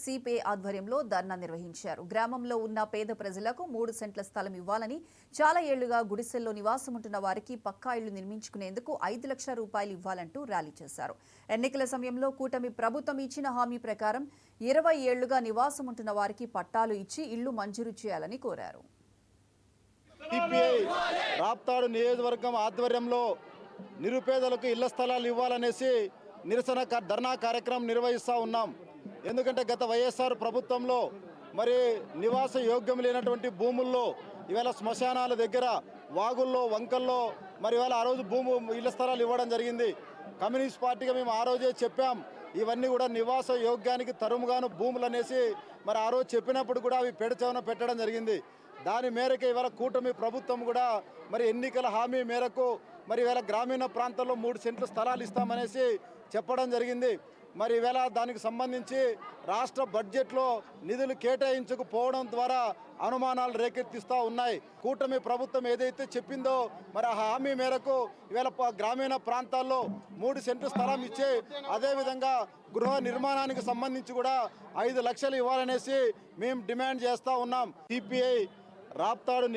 CPI ఆధ్వర్యంలో ధర్నా నిర్వహించారు. గ్రామంలో ఉన్న పేద ప్రజలకు 3 సెంట్ల స్థలం ఇవ్వాలని, చాలా ఏళ్లుగా గుడిసెల్లో నివాసముంటున్న వారికి పక్కా ఇళ్లు నిర్మించుకునేందుకు 5 లక్షల రూపాయలు ఇవ్వాలంటూ ర్యాలీ చేశారు. ఎన్నికల సమయంలో కూటమి ప్రభుత్వం ఇచ్చిన హామీ ప్రకారం 20 ఏళ్లుగా నివాసముంటున్న వారికి పట్టాలు ఇచ్చి ఇళ్లు మంజూరు చేయాలని కోరారు. సిపిఐ రాప్తాడు నియోజకవర్గం ఆధ్వర్యంలో నిరుపేదలకు ఇళ్ల స్థలాలు ఇవ్వాలనేసి నిరసన ధర్నా కార్యక్రమం నిర్వహిస్తూ ఉన్నాం. ఎందుకంటే గత వైఎస్ఆర్ ప్రభుత్వంలో మరి నివాస యోగ్యం లేనటువంటి భూముల్లో ఇవాళ శ్మశానాల దగ్గర వాగుల్లో వంకల్లో మరి ఇవాళ ఆ రోజు ఇళ్ల స్థలాలు ఇవ్వడం జరిగింది. కమ్యూనిస్ట్ పార్టీగా మేము ఆ రోజే చెప్పాం, ఇవన్నీ కూడా నివాస యోగ్యానికి తరుముగాను భూములు అనేసి మరి ఆ రోజు చెప్పినప్పుడు కూడా అవి పెడచవన పెట్టడం జరిగింది. దాని మేరకు ఇవాళ కూటమి ప్రభుత్వం కూడా మరి ఎన్నికల హామీ మేరకు మరి ఇవాళ గ్రామీణ ప్రాంతాల్లో 3 సెంట్ల స్థలాలు ఇస్తామనేసి చెప్పడం జరిగింది. మరి ఈవేళ దానికి సంబంధించి రాష్ట్ర బడ్జెట్లో నిధులు కేటాయించకపోవడం ద్వారా అనుమానాలు రేకెత్తిస్తూ ఉన్నాయి. కూటమి ప్రభుత్వం ఏదైతే చెప్పిందో మరి ఆ హామీ మేరకు ఈవేళ గ్రామీణ ప్రాంతాల్లో 3 సెంట్ల స్థలం ఇచ్చి అదేవిధంగా గృహ నిర్మాణానికి సంబంధించి కూడా 5 లక్షలు ఇవ్వాలనేసి మేము డిమాండ్ చేస్తూ ఉన్నాం. సిపిఐ రాప్తాడు